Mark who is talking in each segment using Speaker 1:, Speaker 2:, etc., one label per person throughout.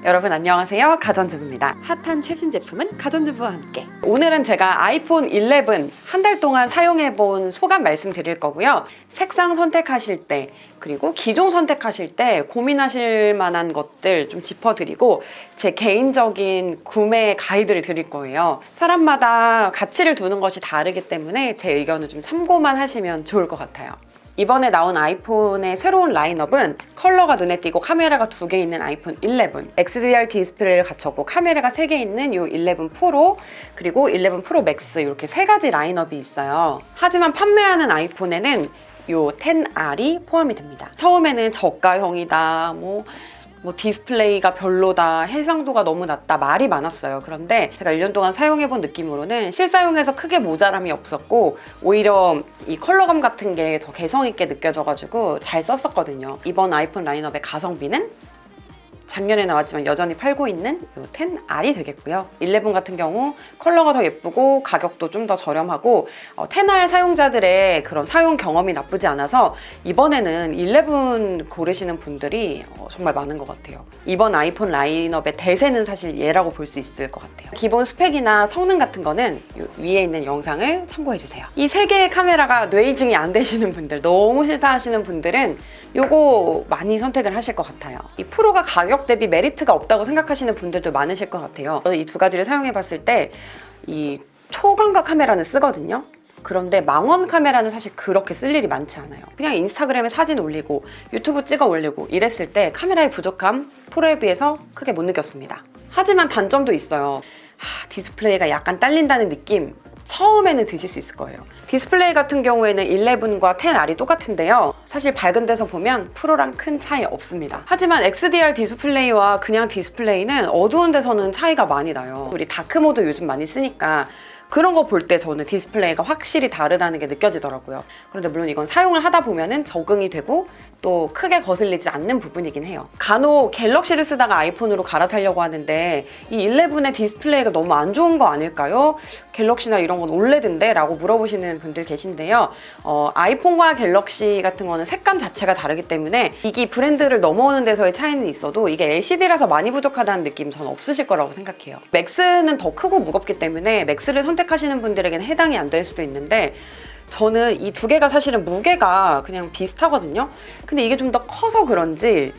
Speaker 1: 여러분 안녕하세요. 가전주부입니다. 핫한 최신 제품은 가전주부와 함께. 오늘은 제가 아이폰 11 한 달 동안 사용해본 소감 말씀드릴 거고요. 색상 선택하실 때 그리고 기종 선택하실 때 고민하실 만한 것들 좀 짚어드리고 제 개인적인 구매 가이드를 드릴 거예요. 사람마다 가치를 두는 것이 다르기 때문에 제 의견을 좀 참고만 하시면 좋을 것 같아요. 이번에 나온 아이폰의 새로운 라인업은 컬러가 눈에 띄고 카메라가 2개 있는 아이폰 11, XDR 디스플레이를 갖췄고 카메라가 3개 있는 이 11 프로, 그리고 11 프로 맥스 이렇게 3가지 라인업이 있어요. 하지만 판매하는 아이폰에는 이 10R이 포함이 됩니다. 처음에는 저가형이다, 뭐 디스플레이가 별로다, 해상도가 너무 낮다 말이 많았어요. 그런데 제가 1년 동안 사용해본 느낌으로는 실사용에서 크게 모자람이 없었고 오히려 이 컬러감 같은 게 더 개성있게 느껴져가지고 잘 썼었거든요. 이번 아이폰 라인업의 가성비는 작년에 나왔지만 여전히 팔고 있는 이 10R이 되겠고요. 11 같은 경우 컬러가 더 예쁘고 가격도 좀 더 저렴하고 10R 사용자들의 그런 사용 경험이 나쁘지 않아서 이번에는 11 고르시는 분들이 정말 많은 것 같아요. 이번 아이폰 라인업의 대세는 사실 얘라고 볼 수 있을 것 같아요. 기본 스펙이나 성능 같은 거는 위에 있는 영상을 참고해주세요. 이 3개의 카메라가 뇌이징이 안 되시는 분들, 너무 싫다 하시는 분들은 요거 많이 선택을 하실 것 같아요. 이 프로가 가격 대비 메리트가 없다고 생각하시는 분들도 많으실 것 같아요. 이 두 가지를 사용해 봤을 때 이 초광각 카메라는 쓰거든요. 그런데 망원 카메라는 사실 그렇게 쓸 일이 많지 않아요. 그냥 인스타그램에 사진 올리고 유튜브 찍어 올리고 이랬을 때 카메라의 부족함 프로에 비해서 크게 못 느꼈습니다. 하지만 단점도 있어요. 디스플레이가 약간 딸린다는 느낌 처음에는 드실 수 있을 거예요. 디스플레이 같은 경우에는 11과 10R이 똑같은데요. 사실 밝은 데서 보면 프로랑 큰 차이 없습니다. 하지만 XDR 디스플레이와 그냥 디스플레이는 어두운 데서는 차이가 많이 나요. 우리 다크모드 요즘 많이 쓰니까 그런 거 볼 때 저는 디스플레이가 확실히 다르다는 게 느껴지더라고요. 그런데 물론 이건 사용을 하다 보면은 적응이 되고 또 크게 거슬리지 않는 부분이긴 해요. 간혹 갤럭시를 쓰다가 아이폰으로 갈아타려고 하는데 이 11의 디스플레이가 너무 안 좋은 거 아닐까요? 갤럭시나 이런 건 올레드인데? 라고 물어보시는 분들 계신데요. 아이폰과 갤럭시 같은 거는 색감 자체가 다르기 때문에 이게 브랜드를 넘어오는 데서의 차이는 있어도 이게 LCD라서 많이 부족하다는 느낌 전 없으실 거라고 생각해요. 맥스는 더 크고 무겁기 때문에 맥스를 선택하시는 분들에게는 해당이 안 될 수도 있는데 저는 이 두 개가 사실은 무게가 그냥 비슷하거든요. 근데 이게 좀 더 커서 그런지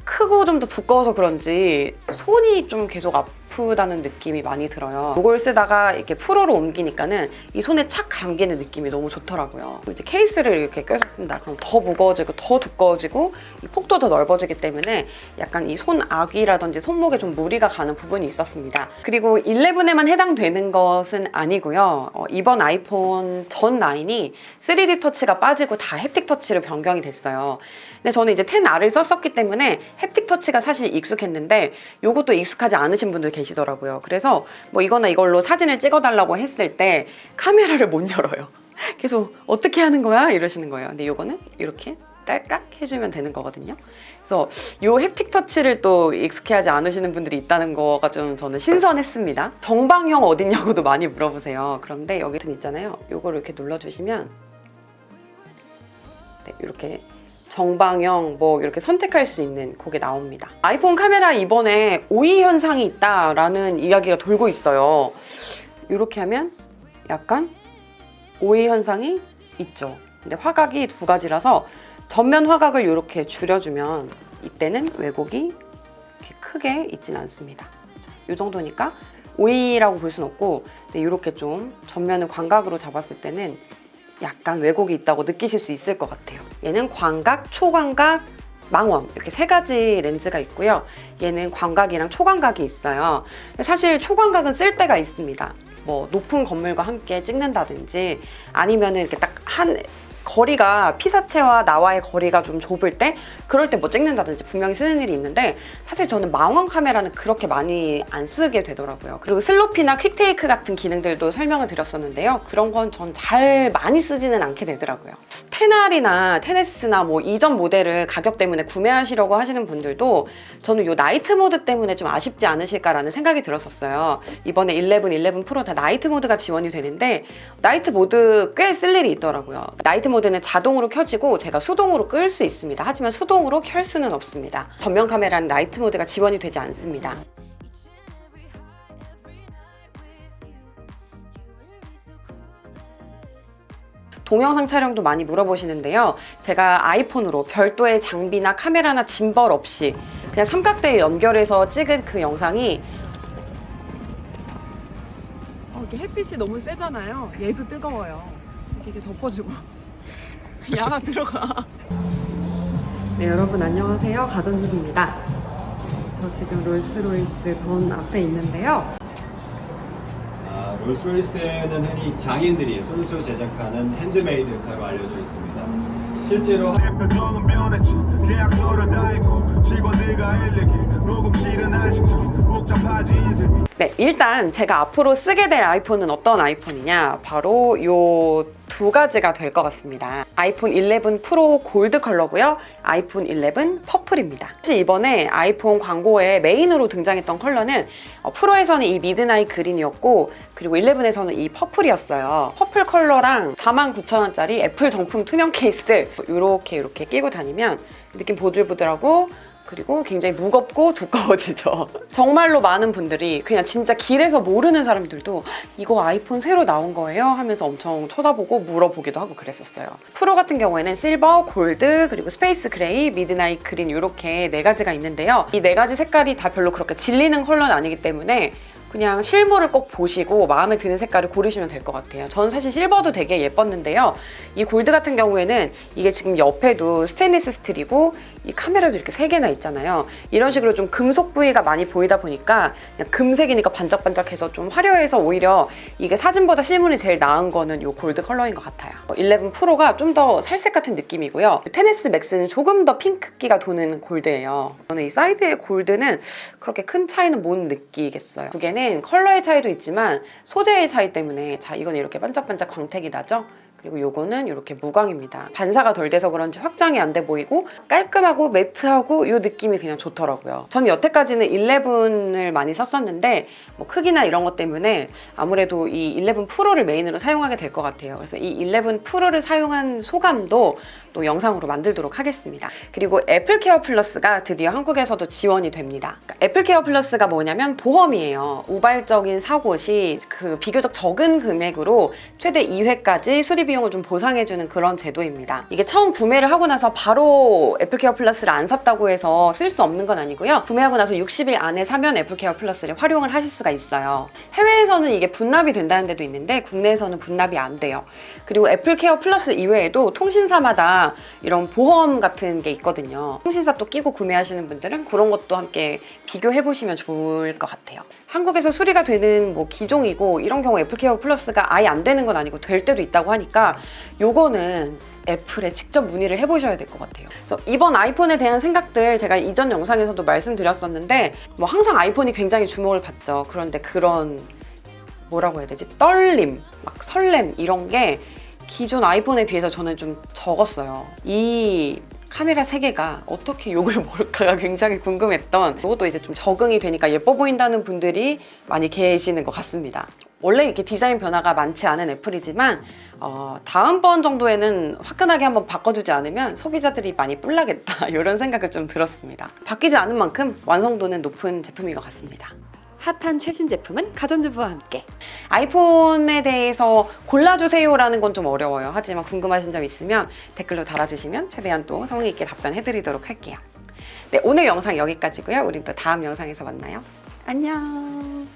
Speaker 1: 크고 좀 더 두꺼워서 그런지 손이 좀 계속 아프다는 느낌이 많이 들어요. 이걸 쓰다가 이렇게 프로로 옮기니까는 이 손에 착 감기는 느낌이 너무 좋더라고요. 이제 케이스를 이렇게 껴서 쓴다 그럼 더 무거워지고 더 두꺼워지고 이 폭도 더 넓어지기 때문에 약간 이 손아귀라든지 손목에 좀 무리가 가는 부분이 있었습니다. 그리고 11에만 해당되는 것은 아니고요. 이번 아이폰 전 라인이 3D 터치가 빠지고 다 햅틱 터치로 변경이 됐어요. 근데 저는 이제 10R을 썼었기 때문에 햅틱 터치가 사실 익숙했는데 요것도 익숙하지 않으신 분들 계시더라고요. 그래서 뭐 이거나 이걸로 사진을 찍어달라고 했을 때 카메라를 못 열어요. 계속 어떻게 하는 거야? 이러시는 거예요. 근데 요거는 이렇게 딸깍 해주면 되는 거거든요. 그래서 요 햅틱 터치를 또 익숙해하지 않으시는 분들이 있다는 거가 좀 저는 신선했습니다. 정방형 어딨냐고도 많이 물어보세요. 그런데 여기 있잖아요. 요거를 이렇게 눌러주시면 네, 이렇게 정방형 뭐 이렇게 선택할 수 있는 그게 나옵니다. 아이폰 카메라 이번에 오이 현상이 있다라는 이야기가 돌고 있어요. 이렇게 하면 약간 오이 현상이 있죠. 근데 화각이 2가지라서 전면 화각을 이렇게 줄여주면 이때는 왜곡이 이렇게 크게 있진 않습니다. 이 정도니까 오이라고 볼 순 없고 근데 이렇게 좀 전면을 광각으로 잡았을 때는 약간 왜곡이 있다고 느끼실 수 있을 것 같아요. 얘는 광각, 초광각, 망원 이렇게 3가지 렌즈가 있고요. 얘는 광각이랑 초광각이 있어요. 사실 초광각은 쓸 때가 있습니다. 뭐 높은 건물과 함께 찍는다든지 아니면은 이렇게 딱 거리가 피사체와 나와의 거리가 좀 좁을 때 그럴 때 뭐 찍는다든지 분명히 쓰는 일이 있는데 사실 저는 망원 카메라는 그렇게 많이 안 쓰게 되더라고요. 그리고 슬로피나 퀵테이크 같은 기능들도 설명을 드렸었는데요. 그런 건 전 잘 많이 쓰지는 않게 되더라고요. 10R이나 10S나 뭐 이전 모델을 가격 때문에 구매하시려고 하시는 분들도 저는 이 나이트 모드 때문에 좀 아쉽지 않으실까라는 생각이 들었었어요. 이번에 11 프로 다 나이트 모드가 지원이 되는데 나이트 모드 꽤 쓸 일이 있더라고요. 나이트 모드는 자동으로 켜지고 제가 수동으로 끌 수 있습니다. 하지만 수동으로 켤 수는 없습니다. 전면 카메라는 나이트 모드가 지원이 되지 않습니다. 동영상 촬영도 많이 물어보시는데요. 제가 아이폰으로 별도의 장비나 카메라나 짐벌 없이 그냥 삼각대에 연결해서 찍은 그 영상이 이게 햇빛이 너무 세잖아요. 얘도 뜨거워요. 이게 덮어주고 야가 들어가. 네, 여러분 안녕하세요. 가전주부입니다. 저 지금 롤스로이스 돈 앞에 있는데요.
Speaker 2: 롤스로이스는 흔히 장인들이 손수 제작하는 핸드메이드 카로 알려져 있습니다. 실제로
Speaker 3: 대표적은 변했지. 계약서를 다 했고 직원들과 일렉이 녹음실은 아직도 복잡하지 인생이.
Speaker 1: 네, 일단 제가 앞으로 쓰게 될 아이폰은 어떤 아이폰이냐, 바로 요 두 가지가 될 것 같습니다. 아이폰 11 프로 골드 컬러고요, 아이폰 11 퍼플입니다. 사실 이번에 아이폰 광고에 메인으로 등장했던 컬러는 프로에서는 이 미드나잇 그린이었고, 그리고 11에서는 이 퍼플이었어요. 퍼플 컬러랑 49,000원짜리 애플 정품 투명 케이스들 이렇게 끼고 다니면 느낌 보들보들하고, 그리고 굉장히 무겁고 두꺼워지죠. 정말로 많은 분들이 그냥 진짜 길에서 모르는 사람들도 이거 아이폰 새로 나온 거예요? 하면서 엄청 쳐다보고 물어보기도 하고 그랬었어요. 프로 같은 경우에는 실버, 골드, 그리고 스페이스 그레이, 미드나잇 그린 이렇게 네 가지가 있는데요. 이 네 가지 색깔이 다 별로 그렇게 질리는 컬러는 아니기 때문에 그냥 실물을 꼭 보시고 마음에 드는 색깔을 고르시면 될 것 같아요. 전 사실 실버도 되게 예뻤는데요. 이 골드 같은 경우에는 이게 지금 옆에도 스테인리스 스틸이고 이 카메라도 이렇게 3개나 있잖아요. 이런 식으로 좀 금속 부위가 많이 보이다 보니까 그냥 금색이니까 반짝반짝해서 좀 화려해서 오히려 이게 사진보다 실물이 제일 나은 거는 이 골드 컬러인 것 같아요. 11 프로가 좀 더 살색 같은 느낌이고요. 10S 맥스는 조금 더 핑크기가 도는 골드예요. 저는 이 사이드의 골드는 그렇게 큰 차이는 못 느끼겠어요. 두 개는 컬러의 차이도 있지만 소재의 차이 때문에, 자, 이건 이렇게 반짝반짝 광택이 나죠? 그리고 요거는 이렇게 무광입니다. 반사가 덜 돼서 그런지 확장이 안 돼 보이고 깔끔하고 매트하고 이 느낌이 그냥 좋더라고요. 저는 여태까지는 11을 많이 썼었는데 뭐 크기나 이런 것 때문에 아무래도 이 11 프로를 메인으로 사용하게 될 것 같아요. 그래서 이 11 프로를 사용한 소감도 또 영상으로 만들도록 하겠습니다. 그리고 애플케어 플러스가 드디어 한국에서도 지원이 됩니다. 그러니까 애플케어 플러스가 뭐냐면 보험이에요. 우발적인 사고 시 그 비교적 적은 금액으로 최대 2회까지 수리 비용을 좀 보상해주는 그런 제도입니다. 이게 처음 구매를 하고 나서 바로 애플케어 플러스를 안 샀다고 해서 쓸 수 없는 건 아니고요. 구매하고 나서 60일 안에 사면 애플케어 플러스를 활용을 하실 수가 있어요. 해외에서는 이게 분납이 된다는 데도 있는데 국내에서는 분납이 안 돼요. 그리고 애플케어 플러스 이외에도 통신사마다 이런 보험 같은 게 있거든요. 통신사 또 끼고 구매하시는 분들은 그런 것도 함께 비교해 보시면 좋을 것 같아요. 한국에서 수리가 되는 뭐 기종이고 이런 경우 애플케어 플러스가 아예 안 되는 건 아니고 될 때도 있다고 하니까 요거는 애플에 직접 문의를 해보셔야 될 것 같아요. 그래서 이번 아이폰에 대한 생각들 제가 이전 영상에서도 말씀드렸었는데 뭐 항상 아이폰이 굉장히 주목을 받죠. 그런데 그런 뭐라고 해야 되지? 떨림, 막 설렘 이런 게 기존 아이폰에 비해서 저는 좀 적었어요. 이 카메라 3개가 어떻게 욕을 먹을까가 굉장히 궁금했던, 이것도 이제 좀 적응이 되니까 예뻐 보인다는 분들이 많이 계시는 것 같습니다. 원래 이렇게 디자인 변화가 많지 않은 애플이지만 다음번 정도에는 화끈하게 한번 바꿔주지 않으면 소비자들이 많이 뿔나겠다 이런 생각을 좀 들었습니다. 바뀌지 않은 만큼 완성도는 높은 제품인 것 같습니다. 핫한 최신 제품은 가전주부와 함께. 아이폰에 대해서 골라주세요라는 건 좀 어려워요. 하지만 궁금하신 점 있으면 댓글로 달아주시면 최대한 또 성의 있게 답변해드리도록 할게요. 네, 오늘 영상 여기까지고요. 우린 또 다음 영상에서 만나요. 안녕.